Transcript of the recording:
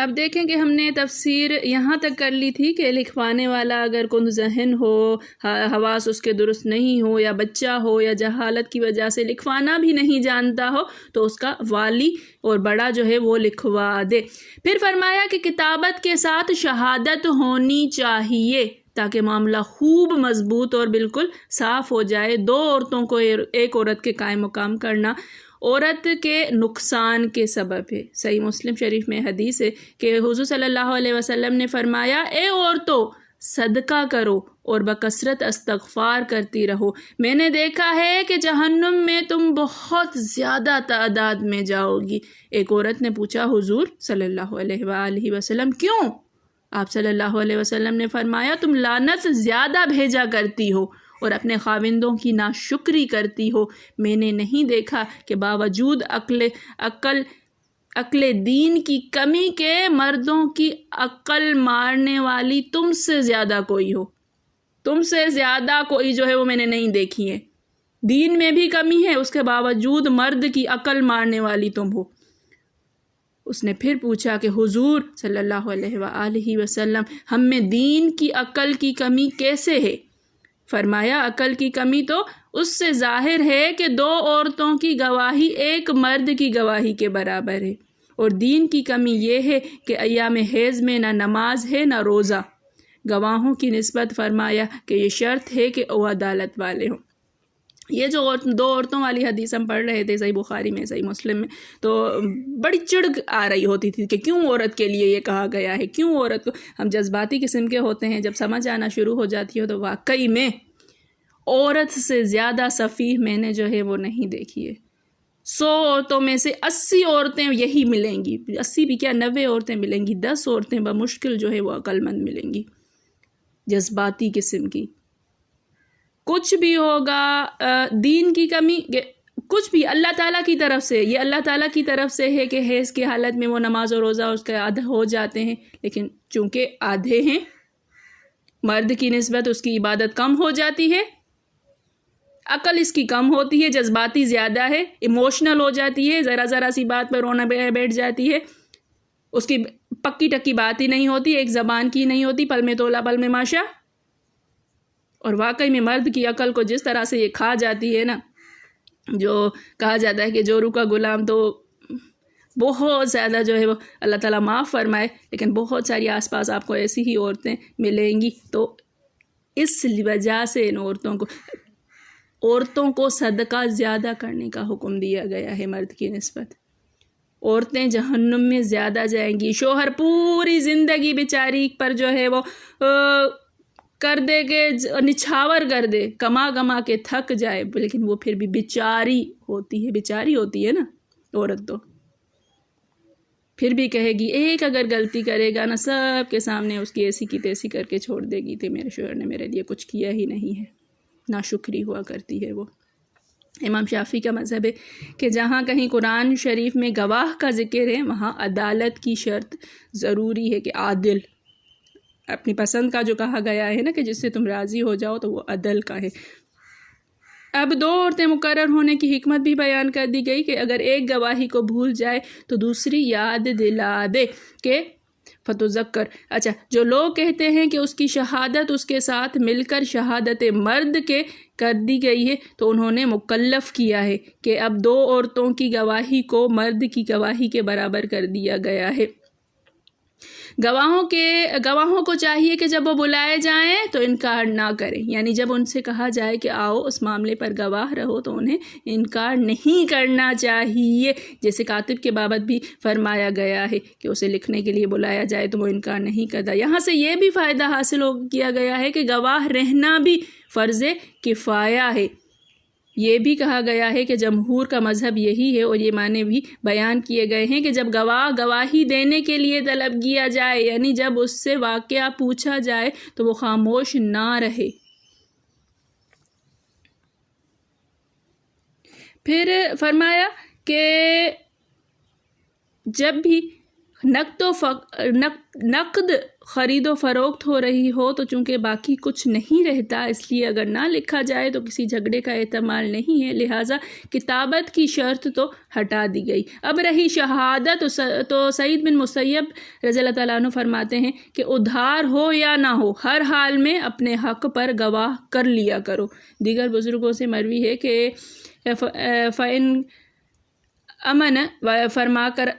اب دیکھیں کہ ہم نے تفسیر یہاں تک کر لی تھی کہ لکھوانے والا اگر کند ذہن ہو، حواس اس کے درست نہیں ہو، یا بچہ ہو، یا جہالت کی وجہ سے لکھوانا بھی نہیں جانتا ہو، تو اس کا والی اور بڑا جو ہے وہ لکھوا دے۔ پھر فرمایا کہ کتابت کے ساتھ شہادت ہونی چاہیے تاکہ معاملہ خوب مضبوط اور بالکل صاف ہو جائے۔ 2 عورتوں کو ایک عورت کے قائم مقام کرنا عورت کے نقصان کے سبب ہے۔ صحیح مسلم شریف میں حدیث ہے کہ حضور صلی اللہ علیہ وسلم نے فرمایا، اے عورتوں صدقہ کرو اور بکثرت استغفار کرتی رہو، میں نے دیکھا ہے کہ جہنم میں تم بہت زیادہ تعداد میں جاؤ گی۔ ایک عورت نے پوچھا، حضور صلی اللہ علیہ وآلہ وسلم کیوں؟ آپ صلی اللہ علیہ وسلم نے فرمایا، تم لعنت زیادہ بھیجا کرتی ہو اور اپنے خاوندوں کی ناشکری کرتی ہو۔ میں نے نہیں دیکھا کہ باوجود عقل دین کی کمی کے مردوں کی عقل مارنے والی تم سے زیادہ کوئی ہو۔ تم سے زیادہ کوئی جو ہے وہ میں نے نہیں دیکھی ہے۔ دین میں بھی کمی ہے، اس کے باوجود مرد کی عقل مارنے والی تم ہو۔ اس نے پھر پوچھا کہ حضور صلی اللہ علیہ وآلہ وسلم ہم میں دین کی عقل کی کمی کیسے ہے؟ فرمایا، عقل کی کمی تو اس سے ظاہر ہے کہ 2 عورتوں کی گواہی ایک مرد کی گواہی کے برابر ہے، اور دین کی کمی یہ ہے کہ ایام حیض میں نہ نماز ہے نہ روزہ۔ گواہوں کی نسبت فرمایا کہ یہ شرط ہے کہ وہ عدالت والے ہوں۔ یہ جو 2 عورتوں والی حدیث ہم پڑھ رہے تھے صحیح بخاری میں، صحیح مسلم میں، تو بڑی چڑ آ رہی ہوتی تھی کہ کیوں عورت کے لیے یہ کہا گیا ہے، کیوں عورت کو۔ ہم جذباتی قسم کے ہوتے ہیں، جب سمجھ آنا شروع ہو جاتی ہے تو واقعی میں عورت سے زیادہ سفیہ میں نے جو ہے وہ نہیں دیکھی ہے۔ 100 عورتوں میں سے 80 عورتیں یہی ملیں گی، 80 بھی کیا 90 عورتیں ملیں گی، 10 عورتیں بمشکل جو ہے وہ عقل مند ملیں گی، جذباتی قسم کی۔ کچھ بھی ہوگا، دین کی کمی، کچھ بھی اللہ تعالیٰ کی طرف سے، یہ اللہ تعالیٰ کی طرف سے ہے کہ حیض کی حالت میں وہ نماز و روزہ اس کے آدھے ہو جاتے ہیں، لیکن چونکہ آدھے ہیں، مرد کی نسبت اس کی عبادت کم ہو جاتی ہے، عقل اس کی کم ہوتی ہے، جذباتی زیادہ ہے، ایموشنل ہو جاتی ہے، ذرا سی بات پر رونا بیٹھ جاتی ہے، اس کی پکی ٹکی بات ہی نہیں ہوتی، ایک زبان کی نہیں ہوتی، پل میں تولا پل میں ماشا۔ اور واقعی میں مرد کی عقل کو جس طرح سے یہ کھا جاتی ہے نا، جو کہا جاتا ہے کہ جورو کا غلام، تو بہت زیادہ جو ہے وہ اللہ تعالیٰ معاف فرمائے، لیکن بہت ساری آس پاس آپ کو ایسی ہی عورتیں ملیں گی۔ تو اس وجہ سے ان عورتوں کو صدقہ زیادہ کرنے کا حکم دیا گیا ہے مرد کی نسبت۔ عورتیں جہنم میں زیادہ جائیں گی۔ شوہر پوری زندگی بیچاری پر جو ہے وہ کر دے کہ نچھاور کر دے، کما کے تھک جائے، لیکن وہ پھر بھی بیچاری ہوتی ہے نا عورت، تو پھر بھی کہے گی، ایک اگر غلطی کرے گا نا سب کے سامنے اس کی ایسی کی تیسی کر کے چھوڑ دے گی کہ میرے شوہر نے میرے لیے کچھ کیا ہی نہیں ہے۔ ناشکری ہوا کرتی ہے وہ۔ امام شافعی کا مذہب ہے کہ جہاں کہیں قرآن شریف میں گواہ کا ذکر ہے وہاں عدالت کی شرط ضروری ہے کہ عادل، اپنی پسند کا جو کہا گیا ہے نا کہ جس سے تم راضی ہو جاؤ، تو وہ عدل کا ہے۔ اب 2 عورتیں مقرر ہونے کی حکمت بھی بیان کر دی گئی کہ اگر ایک گواہی کو بھول جائے تو دوسری یاد دلا دے کہ فتذکر۔ اچھا، جو لوگ کہتے ہیں کہ اس کی شہادت اس کے ساتھ مل کر شہادت مرد کے کر دی گئی ہے، تو انہوں نے مکلف کیا ہے کہ اب 2 عورتوں کی گواہی کو مرد کی گواہی کے برابر کر دیا گیا ہے۔ گواہوں کو چاہیے کہ جب وہ بلائے جائیں تو انکار نہ کریں، یعنی جب ان سے کہا جائے کہ آؤ اس معاملے پر گواہ رہو تو انہیں انکار نہیں کرنا چاہیے۔ جیسے کاتب کے بابت بھی فرمایا گیا ہے کہ اسے لکھنے کے لیے بلایا جائے تو وہ انکار نہیں کرتا۔ یہاں سے یہ بھی فائدہ حاصل کیا گیا ہے کہ گواہ رہنا بھی فرض کفایہ ہے۔ یہ بھی کہا گیا ہے کہ جمہور کا مذہب یہی ہے، اور یہ معنی بھی بیان کیے گئے ہیں کہ جب گواہی دینے کے لیے طلب کیا جائے، یعنی جب اس سے واقعہ پوچھا جائے تو وہ خاموش نہ رہے۔ پھر فرمایا کہ جب بھی نقد خرید و فروخت ہو رہی ہو تو چونکہ باقی کچھ نہیں رہتا، اس لیے اگر نہ لکھا جائے تو کسی جھگڑے کا احتمال نہیں ہے، لہٰذا کتابت کی شرط تو ہٹا دی گئی۔ اب رہی شہادت تو سعید بن مسیب رضی اللہ تعالیٰ عنہ فرماتے ہیں کہ ادھار ہو یا نہ ہو، ہر حال میں اپنے حق پر گواہ کر لیا کرو۔ دیگر بزرگوں سے مروی ہے کہ فَإِن امن فرما کر